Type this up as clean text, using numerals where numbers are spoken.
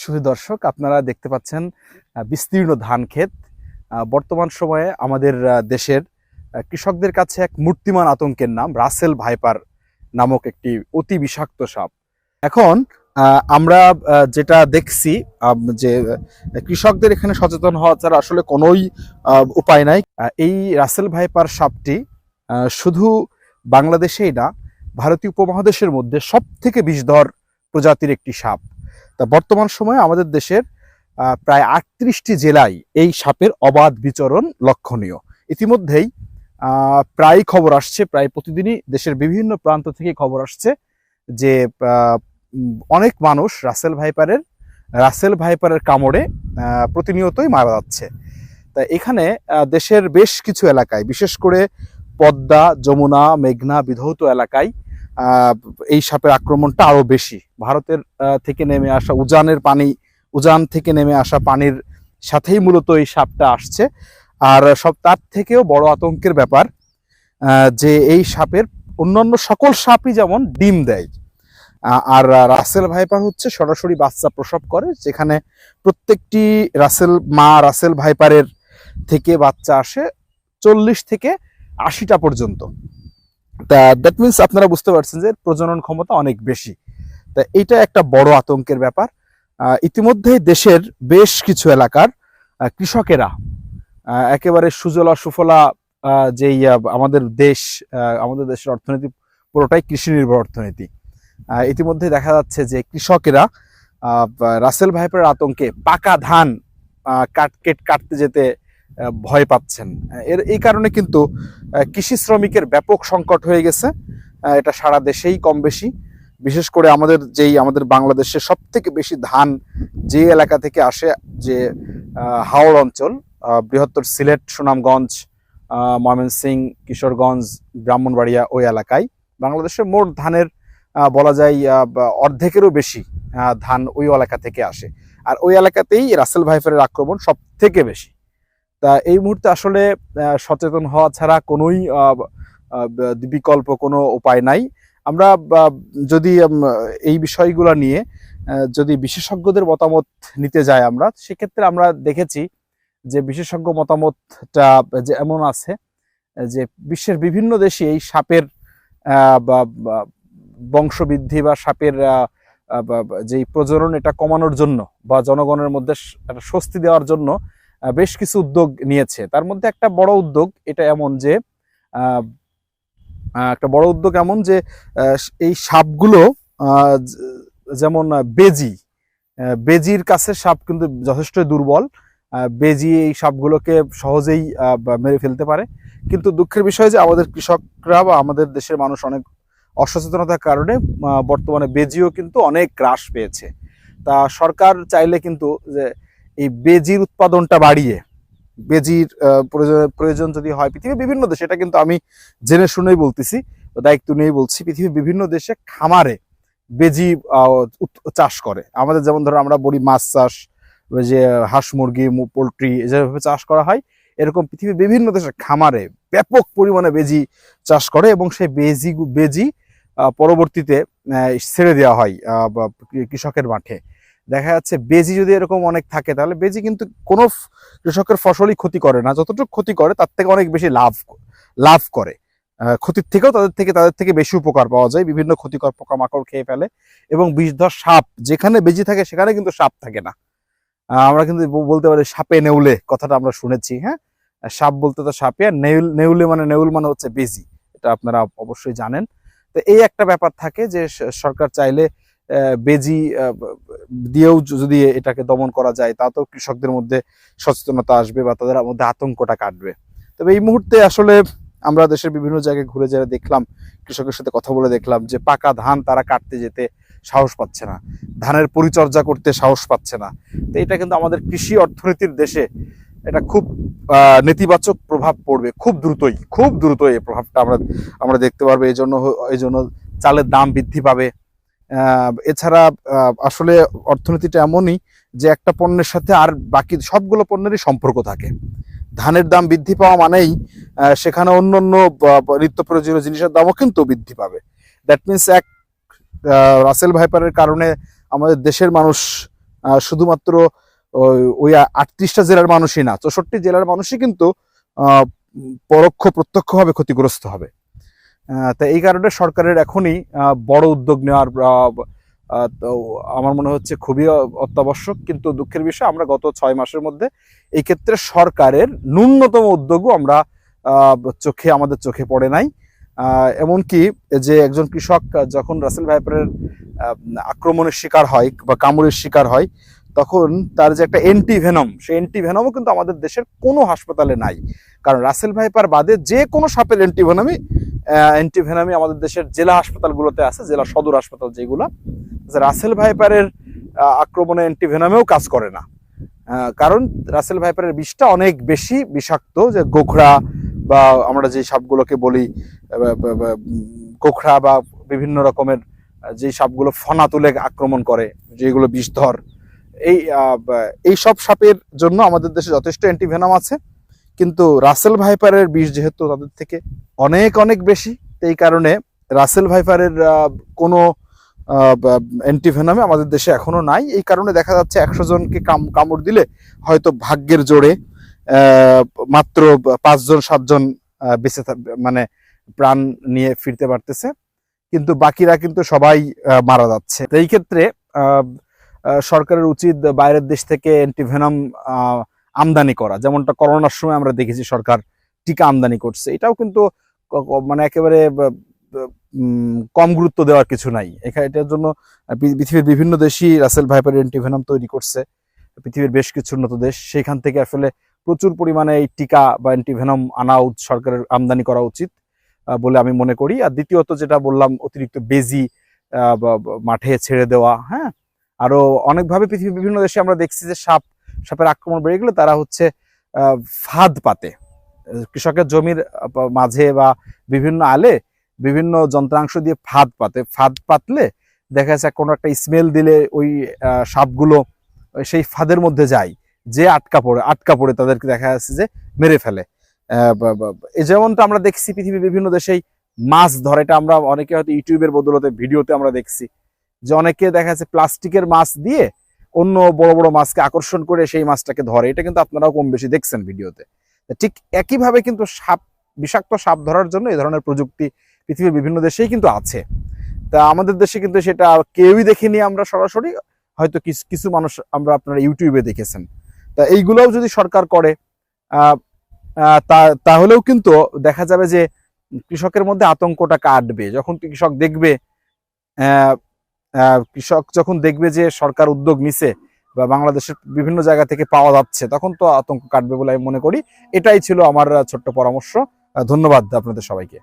শুধু দর্শক, আপনারা দেখতে পাচ্ছেন বিস্তীর্ণ ধান ক্ষেত। বর্তমান সময়ে আমাদের দেশের কৃষকদের কাছে এক মূর্তিমান আতঙ্কের নাম রাসেল ভাইপার নামক একটি অতি বিষাক্ত সাপ। এখন আমরা যেটা দেখছি যে কৃষকদের এখানে সচেতন হওয়া ছাড়া আসলে কোনোই উপায় নাই। এই রাসেল ভাইপার সাপটি শুধু বাংলাদেশেই না, ভারতীয় উপমহাদেশের মধ্যে সব থেকে বিষধর প্রজাতির একটি সাপ। তা বর্তমান সময়ে আমাদের দেশের প্রায় 38টি জেলায় এই সাপের অবাধ বিচরণ লক্ষণীয়। ইতিমধ্যেই প্রায় খবর আসছে, প্রায় প্রতিদিনই দেশের বিভিন্ন প্রান্ত থেকে খবর আসছে যে অনেক মানুষ রাসেল ভাইপারের কামড়ে প্রতিনিয়তই মারা যাচ্ছে। তা এখানে দেশের বেশ কিছু এলাকায়, বিশেষ করে পদ্মা, যমুনা, মেঘনা বিধৌত এলাকায় এই সাপের আক্রমণটা আরো বেশি। ভারতের থেকে নেমে আসা উজান থেকে নেমে আসা পানির সাথেই মূলত এই সাপটা আসছে। আর তার থেকেও বড় আতঙ্কের ব্যাপার যে এই সাপের অন্যান্য সকল সাপই যেমন ডিম দেয়, আর রাসেল ভাইপার হচ্ছে সরাসরি বাচ্চা প্রসব করে, যেখানে প্রত্যেকটি রাসেল ভাইপারের থেকে বাচ্চা আসে 40 থেকে 80টা পর্যন্ত। তা দ্যাট মিনস আপনারা বুঝতে পারছেন যে প্রজনন ক্ষমতা অনেক বেশি। তা এটা একটা বড় আতঙ্কের ব্যাপার। ইতিমধ্যে দেশের বেশ কিছু এলাকার কৃষকেরা একেবারে সুজলা সুফলা, যেই আমাদের দেশের অর্থনীতি পুরোটাই কৃষি নির্ভর অর্থনীতি। ইতিমধ্যে দেখা যাচ্ছে যে কৃষকেরা রাসেল ভাইপারের আতঙ্কে পাকা ধান কাটতে যেতে ভয় পাচ্ছেন। এই কারণে কিন্তু কৃষি শ্রমিকের ব্যাপক সংকট হয়ে গেছে। এটা সারা দেশেই কম বেশি। বিশেষ করে আমাদের বাংলাদেশে সব থেকে বেশি ধান যে এলাকা থেকে আসে, যে হাওড় অঞ্চল, বৃহত্তর সিলেট, সুনামগঞ্জ, ময়মনসিংহ, কিশোরগঞ্জ, ব্রাহ্মণবাড়িয়া, ওই এলাকায় বাংলাদেশের মোট ধানের বলা যায় অর্ধেকেরও বেশি ধান ওই এলাকা থেকে আসে। আর ওই এলাকাতেই রাসেল ভাইপারের আক্রমণ সব থেকে বেশি। তা এই মুহূর্তে আসলে সচেতন হওয়া ছাড়া কোনোই বিকল্প কোনো উপায় নাই। আমরা যদি এই বিষয়গুলো নিয়ে যদি বিশেষজ্ঞদের মতামত নিতে যাই, সেক্ষেত্রে আমরা দেখেছি যে বিশেষজ্ঞ মতামতটা যে এমন আছে যে বিশ্বের বিভিন্ন দেশে এই সাপের বংশবৃদ্ধি বা সাপের যেই প্রজনন, এটা কমানোর জন্য বা জনগণের মধ্যে একটা স্বস্তি দেওয়ার জন্য বেশ কিছু উদ্যোগ নিয়েছে। তার মধ্যে একটা বড় উদ্যোগ এমন যে এই সাপগুলো যেমন বেজির কাছে সাপ কিন্তু যথেষ্ট দুর্বল। বেজি এই সাপগুলোকে সহজেই মেরে ফেলতে পারে। কিন্তু দুঃখের বিষয় যে আমাদের কৃষকরা বা আমাদের দেশের মানুষ অনেক অসচেতনতার কারণে বর্তমানে বেজিও কিন্তু অনেক হ্রাস পেয়েছে। তা সরকার চাইলে কিন্তু যে এই বেজির উৎপাদনটা বাড়িয়ে, বেজির প্রয়োজন যদি হয় পৃথিবীর বিভিন্ন দেশে, এটা কিন্তু আমি জেনে শুনেই বলতেছি, দায়িত্ব নিয়েই বলছি, পৃথিবীর বিভিন্ন দেশে খামারে বেজি চাষ করে। আমাদের যেমন ধরো আমরা বলি মাছ চাষ, যে হাঁস মুরগি পোলট্রি যেভাবে চাষ করা হয়, এরকম পৃথিবীর বিভিন্ন দেশে খামারে ব্যাপক পরিমাণে বেজি চাষ করে এবং সেই বেজি পরবর্তীতে ছেড়ে দেওয়া হয় কৃষকের মাঠে। দেখা যাচ্ছে বেজি যদি এরকম অনেক থাকে, তাহলে বেজি কিন্তু কোনো কৃষকের ফসলই ক্ষতি করে না, যতটুকু ক্ষতি করে তার থেকে অনেক বেশি লাভ করে। ক্ষতির থেকেও তাদের থেকে বেশি উপকার পাওয়া যায়। বিভিন্ন ক্ষতিকর পোকামাকড় খেয়ে ফেলে এবং বিষধর সাপ যেখানে বেজি থাকে সেখানে কিন্তু সাপ থাকে না। আমরা কিন্তু বলতে পারি সাপে নেউলে কথাটা আমরা শুনেছি। হ্যাঁ, সাপ বলতে তো সাপে, আর নেউল মানে হচ্ছে বেজি, এটা আপনারা অবশ্যই জানেন। তো এই একটা ব্যাপার থাকে যে সরকার চাইলে বেজি দিয়েও যদি এটাকে দমন করা যায়, তা তো কৃষকদের মধ্যে সচেতনতা আসবে বা তাদের মধ্যে আতঙ্কটা কাটবে। তবে এই মুহূর্তে আসলে আমরা দেশের বিভিন্ন জায়গায় ঘুরে যারা দেখলাম, কৃষকের সাথে কথা বলে দেখলাম যে পাকা ধান তারা কাটতে যেতে সাহস পাচ্ছে না, ধানের পরিচর্যা করতে সাহস পাচ্ছে না। তো এটা কিন্তু আমাদের কৃষি অর্থনীতির দেশে এটা খুব নেতিবাচক প্রভাব পড়বে খুব দ্রুতই এই প্রভাবটা আমরা দেখতে পারবো। এই জন্য চালের দাম বৃদ্ধি পাবে। এছাড়া আসলে অর্থনীতিটা এমনই যে একটা পণ্যের সাথে আর বাকি সবগুলো পণ্যেরই সম্পর্ক থাকে। ধানের দাম বৃদ্ধি পাওয়া মানেই সেখানে অন্যান্য নিত্য প্রয়োজনীয় জিনিসের দামও কিন্তু বৃদ্ধি পাবে। দ্যাট মিনস রাসেল ভাইপারের কারণে আমাদের দেশের মানুষ শুধুমাত্র ওই 38টা জেলার মানুষই না, 64 জেলার মানুষই কিন্তু পরোক্ষ প্রত্যক্ষভাবে ক্ষতিগ্রস্ত হবে। তা এই কারণে সরকারের এখনই বড় উদ্যোগ নেওয়ার তো আমার মনে হচ্ছে খুবই অত্যাবশ্যক। কিন্তু দুঃখের বিষয়, আমরা গত 6 মাসের মধ্যে এই ক্ষেত্রে সরকারের ন্যূনতম উদ্যোগও আমরা আমাদের চোখে পড়ে নাই। এমনকি যে একজন কৃষক যখন রাসেল ভাইপারের আক্রমণের শিকার হয় বা কামড়ের শিকার হয়, তখন তার যে একটা অ্যান্টিভেনম, সেই অ্যান্টিভেনমও কিন্তু আমাদের দেশের কোনো হাসপাতালে নাই। কারণ রাসেল ভাইপার বাদে যে কোনো সাপের অ্যান্টিভেনমই আমাদের দেশের জেলা হাসপাতালগুলোতে আছে, জেলা সদর হাসপাতাল যেগুলো। রাসেল ভাইপারের আক্রমণে অ্যান্টিভেনমেও কাজ করে না, কারণ রাসেল ভাইপারের বিষটা অনেক বেশি বিষাক্ত। যে গোখরা বা আমরা যে সাপগুলোকে বলি গোখরা বা বিভিন্ন রকমের যে সাপগুলো ফনা তুলে আক্রমণ করে, যেগুলো বিষধর, এই সব সাপের জন্য আমাদের দেশে যথেষ্ট অ্যান্টিভেনম আছে। কিন্তু রাসেল ভাইপারের বিষ যেহেতু তাদের থেকে অনেক অনেক বেশি, এই কারণে রাসেল ভাইপারের কোনো অ্যান্টিভেনমে আমাদের দেশে এখনো নাই। এই কারণে দেখা যাচ্ছে 100 জনকে কামড় দিলে হয়তো ভাগ্যের জোরে মাত্র 5 জন 7 জন বেঁচে মানে প্রাণ নিয়ে ফিরতে পারতেছে, কিন্তু বাকিরা কিন্তু সবাই মারা যাচ্ছে। এই ক্ষেত্রে সরকারের উচিত বাইরের দেশ থেকে অ্যান্টিভেনম আমদানি করা, যেমনটা করোনার সময় আমরা দেখেছি সরকার টিকা আমদানি করছে। এটাও কিন্তু মানে একেবারে কম গুরুত্ব দেওয়ার কিছু নাই। এটার জন্য পৃথিবীর বিভিন্ন দেশই রাসেল ভাইপারের অ্যান্টিভেনম তৈরি করছে, পৃথিবীর বেশ কিছু উন্নত দেশ। সেখান থেকে আসলে প্রচুর পরিমাণে এই টিকা বা অ্যান্টিভেনম সরকারের আমদানি করা উচিত বলে আমি মনে করি। আর দ্বিতীয়ত যেটা বললাম, অতিরিক্ত বেজি মাঠে ছেড়ে দেওয়া, হ্যাঁ, আরো অনেকভাবে পৃথিবীর বিভিন্ন দেশে আমরা দেখছি যে সাপের আক্রমণ বেড়ে গেলে তারা হচ্ছে ফাঁদ পাতে, কৃষকের জমির মাঝে বা বিভিন্ন আলে বিভিন্ন যন্ত্রাংশ দিয়ে ফাঁদ পাতলে দেখা যাচ্ছে কোনো একটা স্মেল দিলে ওই সাপগুলো সেই ফাঁদের মধ্যে যায়, যে আটকা পড়ে তাদেরকে দেখা যাচ্ছে যে মেরে ফেলে। যেমনটা আমরা দেখছি পৃথিবীর বিভিন্ন দেশেই মাছ ধরে, এটা আমরা অনেকে হয়তো ইউটিউবের বদলতে ভিডিওতে আমরা দেখছি যে অনেকে দেখা যাচ্ছে প্লাস্টিকের মাছ দিয়ে অন্য বড় বড় মাছকে আকর্ষণ করে সেই মাছটাকে ধরে। এটা কিন্তু আপনারাও কম বেশি দেখছেন ভিডিওতে। ঠিক একইভাবে কিন্তু বিষাক্ত সাপ ধরার জন্য এই ধরনের প্রযুক্তি পৃথিবীর বিভিন্ন দেশেই কিন্তু আছে। তা আমাদের দেশে কিন্তু সেটা কেউই দেখিনি আমরা সরাসরি, হয়তো কিছু মানুষ আমরা আপনারা ইউটিউবে দেখেছেন। তা এইগুলোও যদি সরকার করে তাহলেও কিন্তু দেখা যাবে যে কৃষকের মধ্যে আতঙ্কটা কাটবে। যখন কৃষক যখন দেখবে যে সরকার উদ্যোগ নিছে বা বাংলাদেশের বিভিন্ন জায়গা থেকে পাওয়া যাচ্ছে, তখন তো আতঙ্ক কাটবে বলে আমি মনে করি। এটাই ছিল আমার ছোট্ট পরামর্শ। ধন্যবাদ আপনাদের সবাইকে।